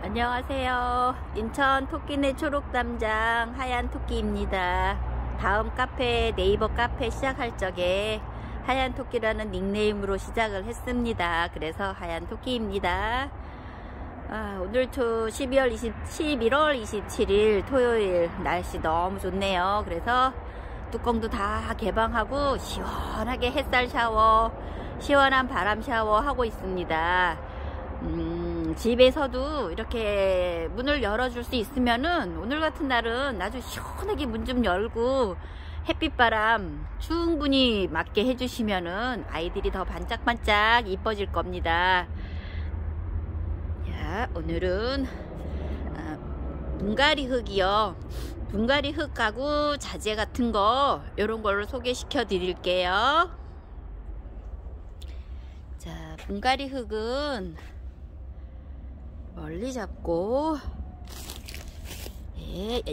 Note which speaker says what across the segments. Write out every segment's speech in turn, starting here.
Speaker 1: 안녕하세요. 인천 토끼네 초록담장 하얀 토끼입니다. 다음 카페, 네이버 카페 시작할 적에 하얀 토끼라는 닉네임으로 시작을 했습니다. 그래서 하얀 토끼입니다. 오늘 11월 27일 토요일 날씨 너무 좋네요. 그래서 뚜껑도 다 개방하고 시원하게 햇살 샤워, 시원한 바람 샤워 하고 있습니다. 집에서도 이렇게 문을 열어줄 수 있으면은 오늘 같은 날은 아주 시원하게 문 좀 열고 햇빛바람 충분히 맞게 해주시면은 아이들이 더 반짝반짝 이뻐질 겁니다. 자, 오늘은 분갈이 흙이요. 분갈이 흙하고 자재 같은 거 이런 걸로 소개시켜 드릴게요. 자, 분갈이 흙은 멀리 잡고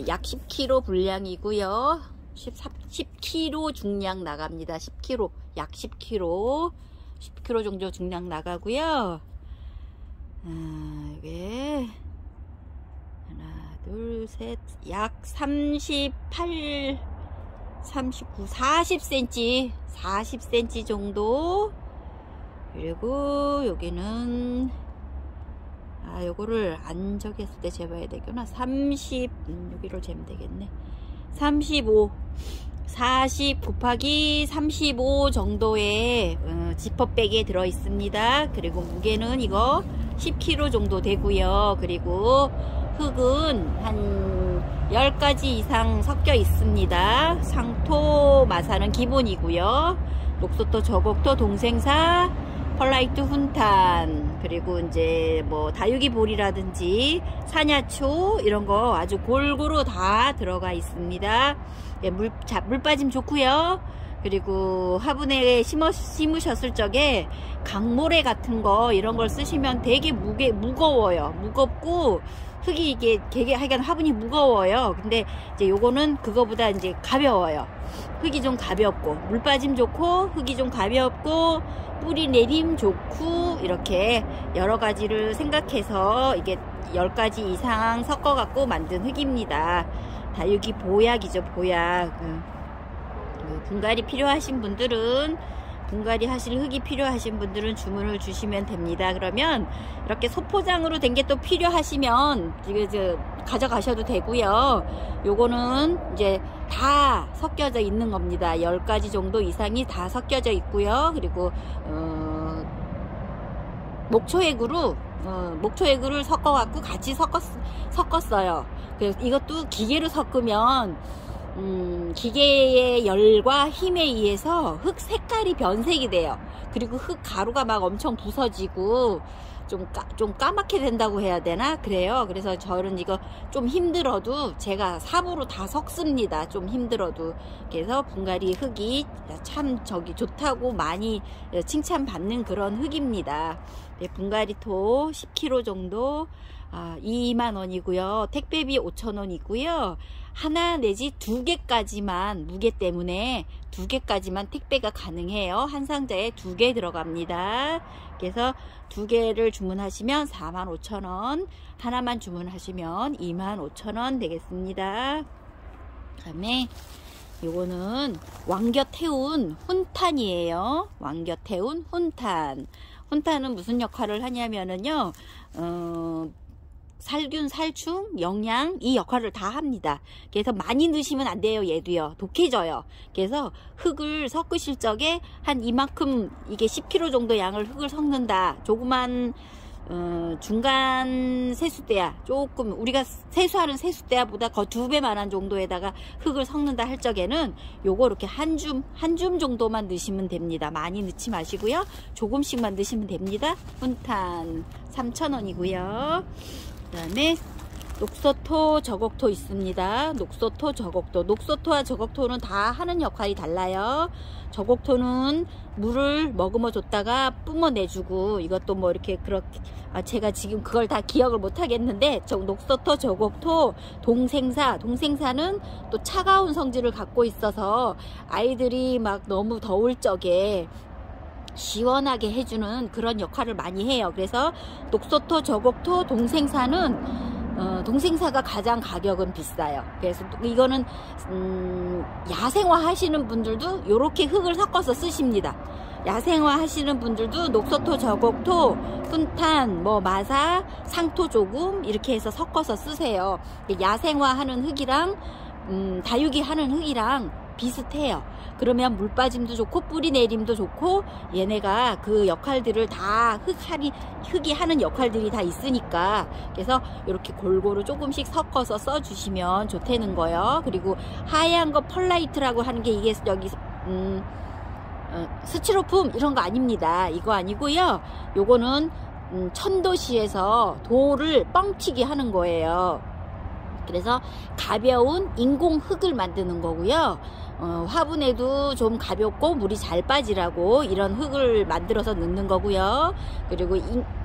Speaker 1: 약 10kg 분량이고요. 10kg 중량 나갑니다. 10kg, 약 10kg 정도 중량 나가고요. 이게 하나, 둘, 셋, 약 38, 39, 40cm 정도. 그리고 여기는 요거를 안 적였을 때 재봐야 되구나. 30, 여기를 재면 되겠네. 35, 40 곱하기 35 정도의 지퍼백에 들어 있습니다. 그리고 무게는 이거 10kg 정도 되고요. 그리고 흙은 한 10가지 이상 섞여 있습니다. 상토, 마사는 기본이고요. 녹소토, 저곡토, 동생사, 펄라이트, 훈탄, 그리고 이제 뭐 다육이 볼이라든지 사냐초 이런 거 아주 골고루 다 들어가 있습니다. 물 빠짐 좋고요. 그리고 화분에 심으셨을 적에 강모래 같은 거 이런 걸 쓰시면 되게 무거워요. 무겁고 흙이 이게 되게 하여간 화분이 무거워요. 근데 이제 요거는 그거보다 이제 가벼워요. 흙이 좀 가볍고 물 빠짐 좋고 흙이 좀 가볍고 뿌리 내림 좋고 이렇게 여러 가지를 생각해서 이게 10가지 이상 섞어 갖고 만든 흙입니다. 다육이 보약이죠. 보약. 분갈이 필요하신 분들은, 분갈이 하실 흙이 필요하신 분들은 주문을 주시면 됩니다. 그러면 이렇게 소포장으로 된 게 또 필요하시면 이제 가져가셔도 되고요. 요거는 이제 다 섞여져 있는 겁니다. 10가지 정도 이상이 다 섞여져 있고요. 그리고 목초액으로 섞어 갖고 같이 섞었어요. 그래서 이것도 기계로 섞으면 기계의 열과 힘에 의해서 흙 색깔이 변색이 돼요. 그리고 흙 가루가 막 엄청 부서지고 좀 까맣게 된다고 해야 되나? 그래요. 그래서 저는 이거 좀 힘들어도 제가 삽으로 다 섞습니다. 좀 힘들어도. 그래서 분갈이 흙이 참 좋다고 많이 칭찬받는 그런 흙입니다. 네, 분갈이토 10kg 정도 22,000원이고요. 택배비 5,000원이고요. 하나 내지 2개까지만, 무게 때문에 2개까지만 택배가 가능해요. 한 상자에 2개 들어갑니다. 그래서 2개를 주문하시면 45,000원, 하나만 주문하시면 25,000원 되겠습니다. 그 다음에 요거는 왕겨태운 훈탄이에요. 왕겨태운 훈탄. 훈탄은 무슨 역할을 하냐면은요, 살균, 살충, 영양 이 역할을 다 합니다. 그래서 많이 넣으시면 안 돼요. 얘도요. 독해져요. 그래서 흙을 섞으실 적에 한 이만큼, 이게 10kg 정도 양을 흙을 섞는다. 조그만 중간 세수대야, 조금 우리가 세수하는 세수대야보다 거 2배만한 정도에다가 흙을 섞는다 할 적에는 요거 이렇게 한 줌 정도만 넣으시면 됩니다. 많이 넣지 마시고요. 조금씩만 넣으시면 됩니다. 훈탄 3,000원이고요. 그 다음에 녹소토, 저곡토 있습니다. 녹소토, 저곡토. 녹소토와 저곡토는 다 하는 역할이 달라요. 저곡토는 물을 머금어 줬다가 뿜어내주고, 이것도 뭐 이렇게 그렇게 제가 지금 그걸 다 기억을 못 하겠는데, 녹소토, 저곡토, 동생사는 또 차가운 성질을 갖고 있어서 아이들이 막 너무 더울 적에 시원하게 해주는 그런 역할을 많이 해요. 그래서 녹소토, 저곡토, 동생사가 가장 가격은 비싸요. 그래서 이거는 야생화 하시는 분들도 이렇게 흙을 섞어서 쓰십니다. 야생화 하시는 분들도 녹소토, 저곡토, 훈탄, 마사, 상토 조금 이렇게 해서 섞어서 쓰세요. 야생화 하는 흙이랑 다육이 하는 흙이랑 비슷해요. 그러면 물 빠짐도 좋고 뿌리 내림도 좋고, 얘네가 그 역할들을 다 흙이 하는 역할들이 다 있으니까, 그래서 이렇게 골고루 조금씩 섞어서 써주시면 좋다는 거예요. 그리고 하얀 거 펄라이트라고 하는 게 이게 여기 스티로폼 이런 거 아닙니다. 이거 아니고요. 요거는 천도시에서 돌을 뻥튀기 하는 거예요. 그래서 가벼운 인공 흙을 만드는 거고요. 화분에도 좀 가볍고 물이 잘 빠지라고 이런 흙을 만들어서 넣는 거고요. 그리고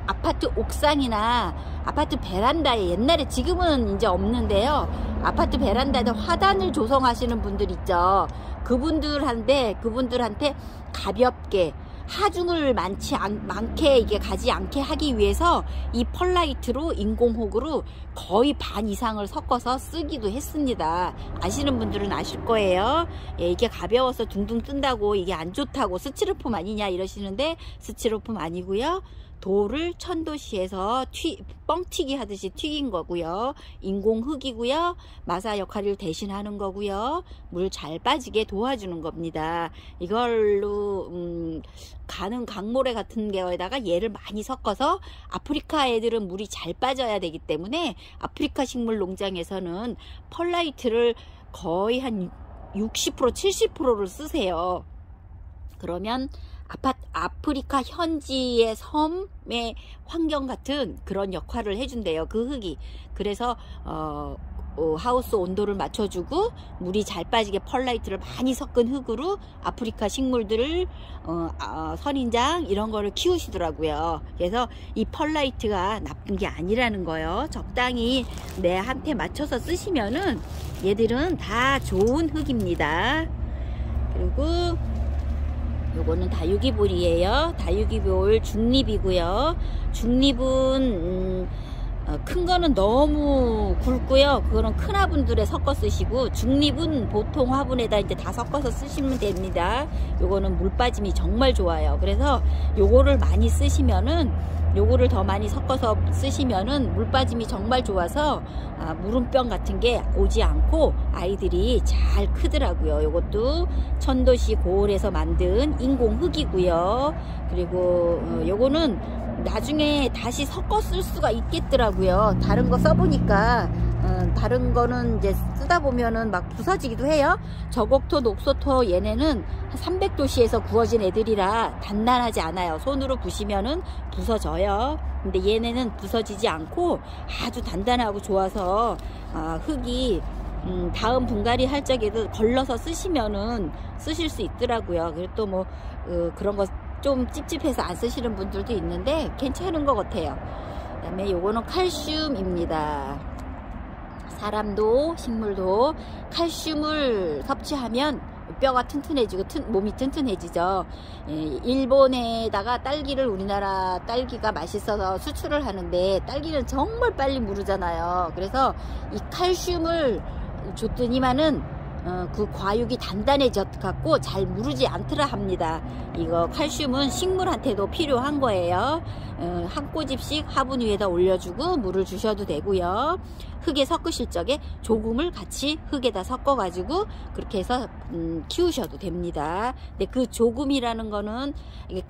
Speaker 1: 아파트 옥상이나 아파트 베란다에, 옛날에, 지금은 이제 없는데요, 아파트 베란다에 화단을 조성하시는 분들 있죠. 그분들한테 가볍게 하중을 많게 이게 가지 않게 하기 위해서 이 펄라이트로 인공호구로 거의 반 이상을 섞어서 쓰기도 했습니다. 아시는 분들은 아실 거예요. 예, 이게 가벼워서 둥둥 뜬다고 이게 안 좋다고 스티로폼 아니냐 이러시는데, 스티로폼 아니고요. 돌을 천도시에서 뻥튀기 하듯이 튀긴 거고요. 인공흙이고요. 마사 역할을 대신하는 거고요. 물 잘 빠지게 도와주는 겁니다. 이걸로 가는 강모래 같은 거에다가 얘를 많이 섞어서, 아프리카 애들은 물이 잘 빠져야 되기 때문에 아프리카 식물 농장에서는 펄라이트를 거의 한 60%, 70%를 쓰세요. 그러면 아프리카 현지의 섬의 환경 같은 그런 역할을 해준대요, 그 흙이. 그래서 하우스 온도를 맞춰주고 물이 잘 빠지게 펄라이트를 많이 섞은 흙으로 아프리카 식물들을 선인장 이런 거를 키우시더라고요. 그래서 이 펄라이트가 나쁜 게 아니라는 거예요. 적당히 내한테 맞춰서 쓰시면은 얘들은 다 좋은 흙입니다. 그리고 요거는 다육이볼이에요. 다육이볼 중립이고요. 중립은 큰 거는 너무 굵고요. 그거는 큰 화분들에 섞어 쓰시고, 중립은 보통 화분에다 이제 다 섞어서 쓰시면 됩니다. 요거는 물 빠짐이 정말 좋아요. 그래서 요거를 많이 쓰시면은, 요거를 더 많이 섞어서 쓰시면은 물 빠짐이 정말 좋아서 무름병 같은 게 오지 않고 아이들이 잘 크더라고요. 요것도 천도시 고을에서 만든 인공흙이고요. 그리고 요거는 나중에 다시 섞어 쓸 수가 있겠더라고요. 다른 거 써보니까 다른 거는 이제 쓰다 보면은 막 부서지기도 해요. 저곡토, 녹소토 얘네는 300도씨에서 구워진 애들이라 단단하지 않아요. 손으로 부시면은 부서져요. 근데 얘네는 부서지지 않고 아주 단단하고 좋아서 흙이 다음 분갈이 할 적에도 걸러서 쓰시면은 쓰실 수 있더라고요. 그리고 또 뭐 그런 거 좀 찝찝해서 안 쓰시는 분들도 있는데 괜찮은 것 같아요. 그 다음에 요거는 칼슘입니다. 사람도 식물도 칼슘을 섭취하면 뼈가 튼튼해지고 몸이 튼튼해지죠. 일본에다가 딸기를, 우리나라 딸기가 맛있어서 수출을 하는데 딸기는 정말 빨리 무르잖아요. 그래서 이 칼슘을 줬더니만은 그 과육이 단단해져 갖고 잘 무르지 않더라 합니다. 이거 칼슘은 식물한테도 필요한 거예요. 한 꼬집씩 화분 위에다 올려주고 물을 주셔도 되고요. 흙에 섞으실 적에 조금을 같이 흙에다 섞어 가지고 그렇게 해서 키우셔도 됩니다. 근데 그 조금이라는 거는 이게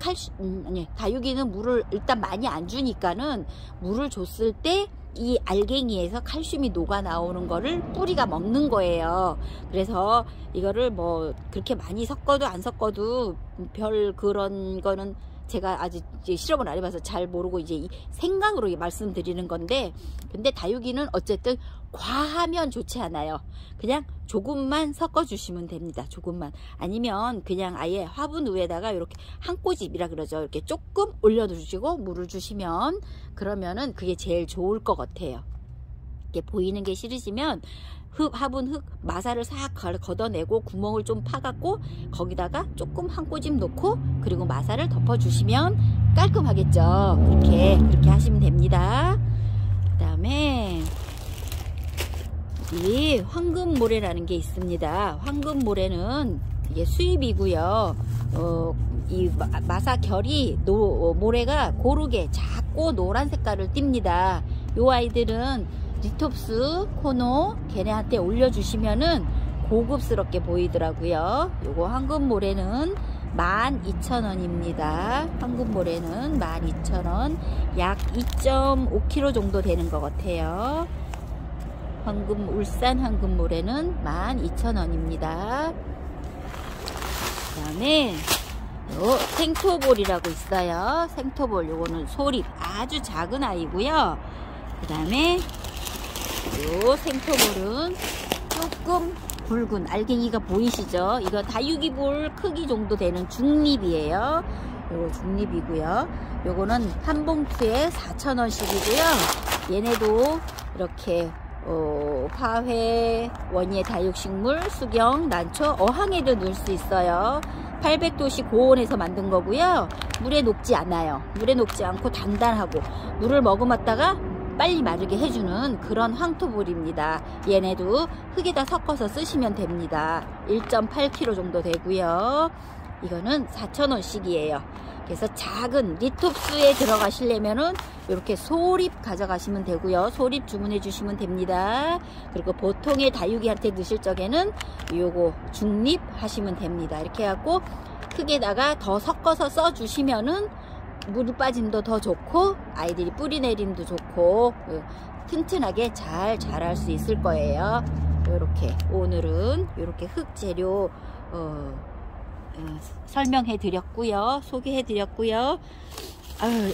Speaker 1: 다육이는 물을 일단 많이 안 주니까는 물을 줬을 때 이 알갱이에서 칼슘이 녹아 나오는 거를 뿌리가 먹는 거예요. 그래서 이거를 뭐 그렇게 많이 섞어도 안 섞어도 별 그런 거는 제가 아직 실험을 안 해봐서 잘 모르고 이제 생각으로 말씀드리는 건데, 근데 다육이는 어쨌든 과하면 좋지 않아요. 그냥 조금만 섞어 주시면 됩니다. 조금만. 아니면 그냥 아예 화분 위에다가 이렇게 한 꼬집이라 그러죠. 이렇게 조금 올려주시고 물을 주시면, 그러면은 그게 제일 좋을 것 같아요. 이게 보이는 게 싫으시면 화분 흙 마사를 싹 걷어내고 구멍을 좀 파갖고 거기다가 조금 한 꼬집 놓고 그리고 마사를 덮어주시면 깔끔하겠죠. 그렇게 하시면 됩니다. 그 다음에 이 황금모래라는 게 있습니다. 황금모래는 이게 수입이고요. 이 마사 결이 모래가 고르게 작고 노란 색깔을 띱니다. 요 아이들은 리톱스, 코노 걔네한테 올려주시면은 고급스럽게 보이더라고요. 요거 황금모래는 12,000원입니다. 황금모래는 12,000원, 약 2.5kg 정도 되는 것 같아요. 울산 황금모래는 12,000원입니다. 그 다음에 요 생토볼이라고 있어요. 생토볼 요거는 소립 아주 작은 아이고요. 그 다음에 요 생토볼은 조금 굵은 알갱이가 보이시죠? 이거 다육이볼 크기 정도 되는 중립이에요. 요거 중립이고요. 요거는 한 봉투에 4,000원씩이고요. 얘네도 이렇게 화훼, 원예 다육식물, 수경, 난초, 어항에도 넣을 수 있어요. 800도씨 고온에서 만든 거고요. 물에 녹지 않아요. 물에 녹지 않고 단단하고 물을 머금었다가 빨리 마르게 해주는 그런 황토볼입니다. 얘네도 흙에다 섞어서 쓰시면 됩니다. 1.8kg 정도 되고요. 이거는 4,000원씩이에요. 그래서 작은 리톱스에 들어가시려면은 이렇게 소립 가져가시면 되고요. 소립 주문해 주시면 됩니다. 그리고 보통의 다육이한테 넣으실 적에는 요거 중립 하시면 됩니다. 이렇게 해갖고 흙에다가 더 섞어서 써 주시면은 물 빠짐도 더 좋고 아이들이 뿌리 내림도 좋고 튼튼하게 잘 자랄 수 있을 거예요. 요렇게 오늘은 요렇게 흙 재료 설명해 드렸고요. 소개해 드렸고요.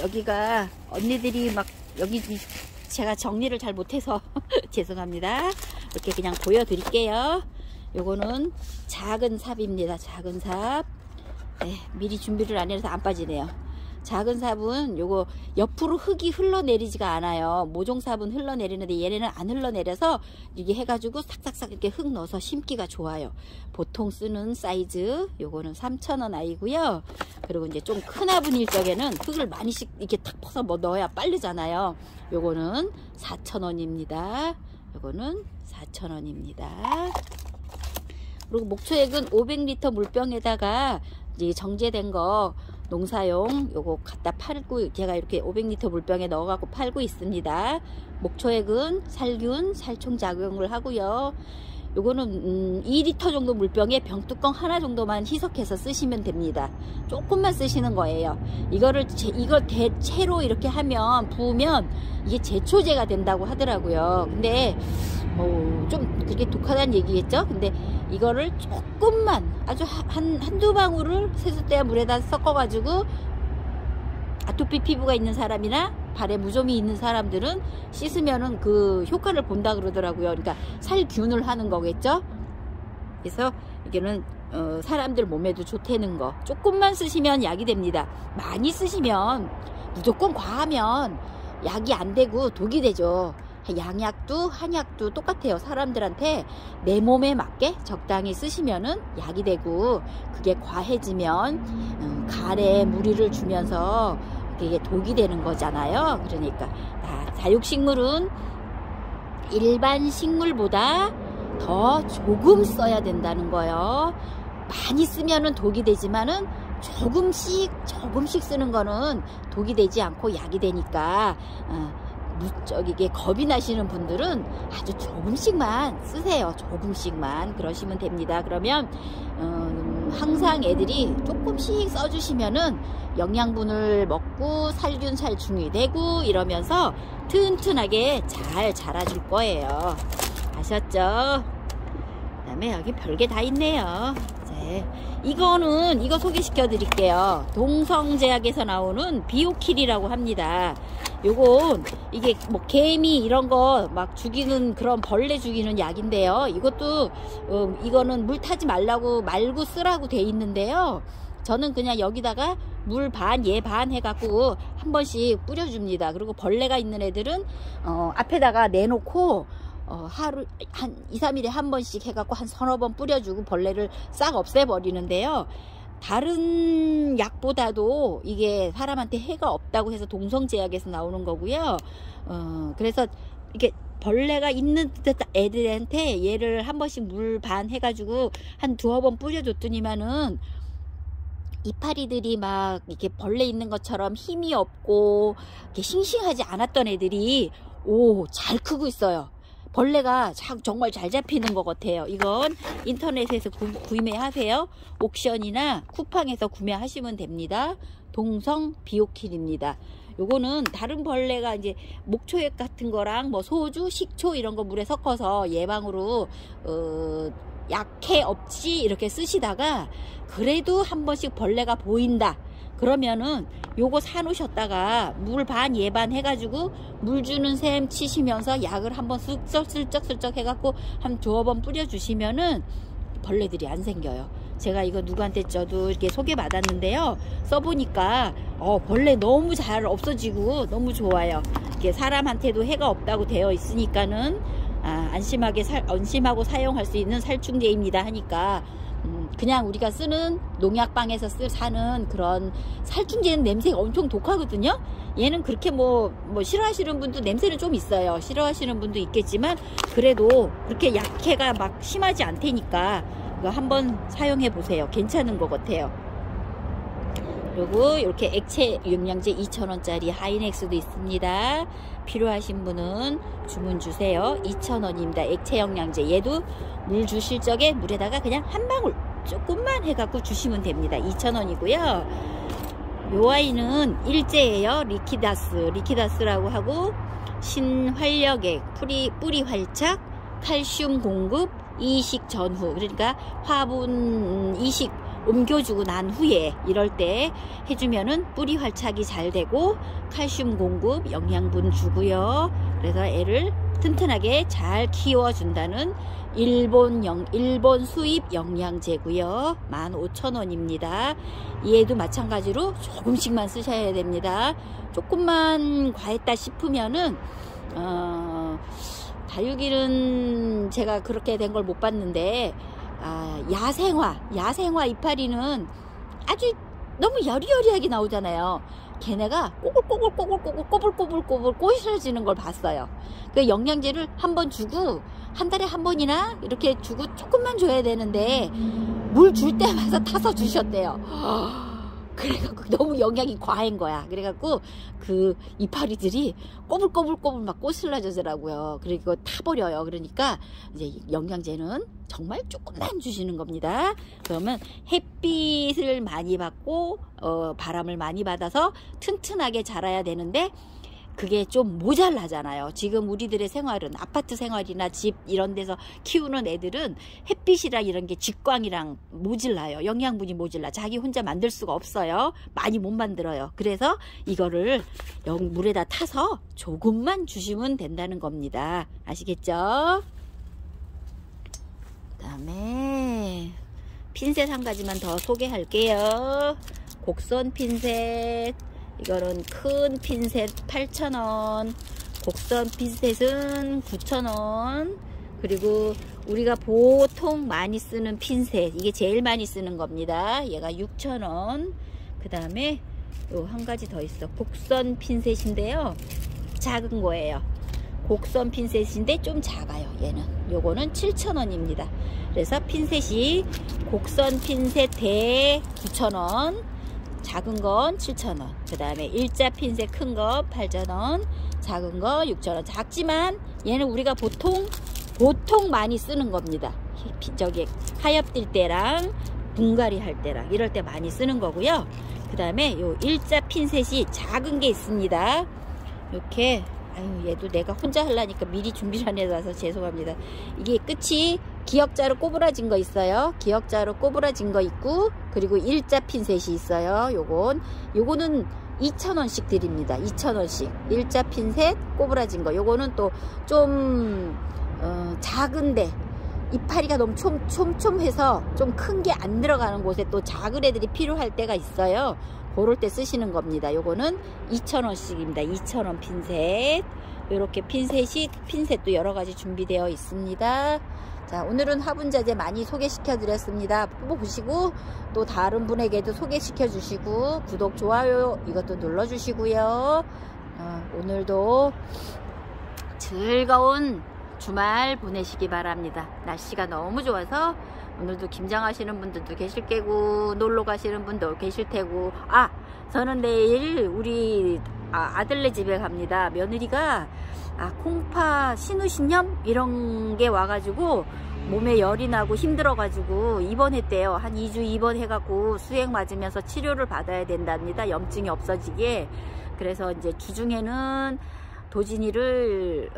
Speaker 1: 여기가 언니들이 막 여기 제가 정리를 잘 못해서 죄송합니다. 이렇게 그냥 보여 드릴게요. 요거는 작은 삽입니다. 작은 삽. 네, 미리 준비를 안 해서 안 빠지네요. 작은 삽은 요거 옆으로 흙이 흘러내리지가 않아요. 모종삽은 흘러내리는데 얘네는 안 흘러내려서 이게 해가지고 싹싹싹 이렇게 흙 넣어서 심기가 좋아요. 보통 쓰는 사이즈 요거는 3,000원 아이고요. 그리고 이제 좀 큰 화분일 적에는 흙을 많이씩 이렇게 탁 퍼서 뭐 넣어야 빠르잖아요. 요거는 4,000원입니다. 요거는 4,000원입니다. 그리고 목초액은 500리터 물병에다가 이제 정제된 거 농사용 요거 갖다 팔고 제가 이렇게 500리터 물병에 넣어 갖고 팔고 있습니다. 목초액은 살균, 살충 작용을 하고요. 요거는 2리터 정도 물병에 병뚜껑 하나 정도만 희석해서 쓰시면 됩니다. 조금만 쓰시는 거예요. 이걸 대체로 이렇게 하면 부으면 이게 제초제가 된다고 하더라고요. 근데 좀 그게 독하다는 얘기겠죠? 근데 이거를 조금만 아주 한두 방울을 세숫대야 물에다 섞어가지고 아토피 피부가 있는 사람이나 발에 무좀이 있는 사람들은 씻으면은 그 효과를 본다 그러더라고요. 그러니까 살균을 하는 거겠죠? 그래서 이게는 사람들 몸에도 좋다는 거. 조금만 쓰시면 약이 됩니다. 많이 쓰시면 무조건 과하면 약이 안 되고 독이 되죠. 양약도 한약도 똑같아요. 사람들한테 내 몸에 맞게 적당히 쓰시면은 약이 되고 그게 과해지면 간에 무리를 주면서 이게 독이 되는 거잖아요. 그러니까 다육식물은 일반 식물보다 더 조금 써야 된다는 거예요. 많이 쓰면은 독이 되지만은 조금씩 쓰는 거는 독이 되지 않고 약이 되니까 이게 겁이 나시는 분들은 아주 조금씩만 쓰세요. 조금씩만 그러시면 됩니다. 그러면 항상 애들이 조금씩 써주시면은 영양분을 먹고 살균 살충이 되고 이러면서 튼튼하게 잘 자라줄 거예요. 아셨죠? 그 다음에 여기 별게 다 있네요. 이거 소개시켜 드릴게요. 동성제약에서 나오는 비오킬이라고 합니다. 요건 이게 뭐 개미 이런 거 막 죽이는 그런 벌레 죽이는 약인데요. 이것도 이거는 물 타지 말고 쓰라고 돼 있는데요. 저는 그냥 여기다가 물 반, 얘 반 해갖고 한 번씩 뿌려줍니다. 그리고 벌레가 있는 애들은 앞에다가 내놓고 하루 한 2, 3일에 한 번씩 해갖고 한 서너 번 뿌려주고 벌레를 싹 없애버리는데요. 다른 약보다도 이게 사람한테 해가 없다고 해서 동성제약에서 나오는 거고요. 그래서 이게 벌레가 있는 애들한테 얘를 한 번씩 물 반 해가지고 한 두어 번 뿌려줬더니만은 이파리들이 막 이렇게 벌레 있는 것처럼 힘이 없고 이렇게 싱싱하지 않았던 애들이 잘 크고 있어요. 벌레가 정말 잘 잡히는 것 같아요. 이건 인터넷에서 구매하세요. 옥션이나 쿠팡에서 구매하시면 됩니다. 동성 비오킬입니다. 요거는 다른 벌레가 이제 목초액 같은 거랑 뭐 소주, 식초 이런 거 물에 섞어서 예방으로 약해 없지 이렇게 쓰시다가 그래도 한 번씩 벌레가 보인다 그러면은 요거 사 놓으셨다가 물 반 예반 해가지고 물 주는 셈 치시면서 약을 한번 슬쩍 해갖고 한 두어 번 뿌려주시면은 벌레들이 안 생겨요. 제가 이거 누구한테 저도 이렇게 소개받았는데요. 써보니까 벌레 너무 잘 없어지고 너무 좋아요. 이게 사람한테도 해가 없다고 되어 있으니까는 안심하고 사용할 수 있는 살충제입니다 하니까 그냥 우리가 쓰는 농약방에서 사는 그런 살충제는 냄새가 엄청 독하거든요. 얘는 그렇게 뭐 싫어하시는 분도 냄새는 좀 있어요. 싫어하시는 분도 있겠지만 그래도 그렇게 약해가 막 심하지 않다니까 이거 한번 사용해 보세요. 괜찮은 것 같아요. 그리고 이렇게 액체 영양제 2,000원짜리 하이넥스도 있습니다. 필요하신 분은 주문 주세요. 2,000원입니다. 액체 영양제. 얘도 물 주실 적에 물에다가 그냥 한 방울 조금만 해갖고 주시면 됩니다. 2,000원이고요. 요 아이는 일제예요. 리키다스라고 하고 신활력액, 뿌리 활착, 칼슘 공급, 이식 전후. 그러니까 화분 이식 옮겨주고 난 후에 이럴 때 해주면은 뿌리 활착이 잘 되고 칼슘 공급, 영양분 주고요. 그래서 애를 튼튼하게 잘 키워준다는 일본 수입 영양제고요. 15,000원입니다. 얘도 마찬가지로 조금씩만 쓰셔야 됩니다. 조금만 과했다 싶으면은 다육이는 제가 그렇게 된 걸 못 봤는데 야생화 이파리는 아주 너무 여리여리하게 나오잖아요. 걔네가 꼬불꼬불 꼬실해지는 걸 봤어요. 그 영양제를 한 번 주고 한 달에 한 번이나 이렇게 주고 조금만 줘야 되는데 물 줄 때마다 타서 주셨대요. 그래갖고 너무 영양이 과한 거야. 그래갖고 그 이파리들이 꼬불꼬불 막 꼬슬라져더라고요. 그리고 타버려요. 그러니까 이제 영양제는 정말 조금만 주시는 겁니다. 그러면 햇빛을 많이 받고 바람을 많이 받아서 튼튼하게 자라야 되는데 그게 좀 모자라잖아요. 지금 우리들의 생활은 아파트 생활이나 집 이런 데서 키우는 애들은 햇빛이랑 이런 게 직광이랑 모질라요. 영양분이 모질라. 자기 혼자 만들 수가 없어요. 많이 못 만들어요. 그래서 이거를 물에다 타서 조금만 주시면 된다는 겁니다. 아시겠죠? 그 다음에 핀셋 한 가지만 더 소개할게요. 곡선 핀셋. 이거는 큰 핀셋 8,000원, 곡선 핀셋은 9,000원, 그리고 우리가 보통 많이 쓰는 핀셋, 이게 제일 많이 쓰는 겁니다. 얘가 6,000원. 그 다음에 요 한 가지 더 있어. 곡선 핀셋인데요. 작은 거예요. 곡선 핀셋인데 좀 작아요. 얘는. 요거는 7,000원입니다. 그래서 핀셋이 곡선 핀셋 대 9,000원, 작은 건 7,000원. 그 다음에 일자 핀셋 큰 거 8,000원, 작은 거 6,000원. 작지만 얘는 우리가 보통 많이 쓰는 겁니다. 저기 하엽 뜰 때랑 분갈이 할 때랑 이럴 때 많이 쓰는 거고요. 그 다음에 요 일자 핀셋이 작은 게 있습니다. 이렇게 얘도 내가 혼자 하려니까 미리 준비를 안 해놔서 죄송합니다. 이게 끝이 기역자로 꼬부라진 거 있어요. 기역자로 꼬부라진 거 있고, 그리고 일자 핀셋이 있어요. 요거는 2,000원씩 드립니다. 2,000원씩. 일자 핀셋 꼬부라진 거. 요거는 또 좀 작은데 이파리가 너무 촘촘해서 좀 큰 게 안 들어가는 곳에 또 작은 애들이 필요할 때가 있어요. 그럴 때 쓰시는 겁니다. 요거는 2,000원씩입니다. 2,000원 핀셋. 이렇게 핀셋도 여러가지 준비되어 있습니다. 자, 오늘은 화분자재 많이 소개시켜 드렸습니다. 보시고 또 다른 분에게도 소개시켜 주시고 구독, 좋아요 이것도 눌러 주시고요. 오늘도 즐거운 주말 보내시기 바랍니다. 날씨가 너무 좋아서 오늘도 김장하시는 분들도 계실 테고 놀러 가시는 분도 계실 테고, 저는 내일 우리 아들네 집에 갑니다. 며느리가 콩파 신우신염 이런 게 와가지고 몸에 열이 나고 힘들어가지고 입원했대요. 한 2주 입원해갖고 수액 맞으면서 치료를 받아야 된답니다. 염증이 없어지게. 그래서 이제 주중에는 도진이를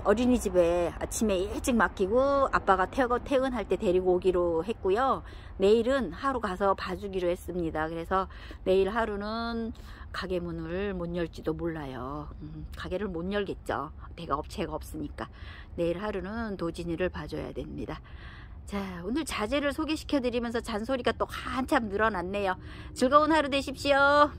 Speaker 1: 어린이집에 아침에 일찍 맡기고 아빠가 퇴근할 때 데리고 오기로 했고요. 내일은 하루 가서 봐주기로 했습니다. 그래서 내일 하루는 가게 문을 못 열지도 몰라요. 가게를 못 열겠죠. 대가업체가 없으니까. 내일 하루는 도진이를 봐줘야 됩니다. 자, 오늘 자재를 소개시켜 드리면서 잔소리가 또 한참 늘어났네요. 즐거운 하루 되십시오.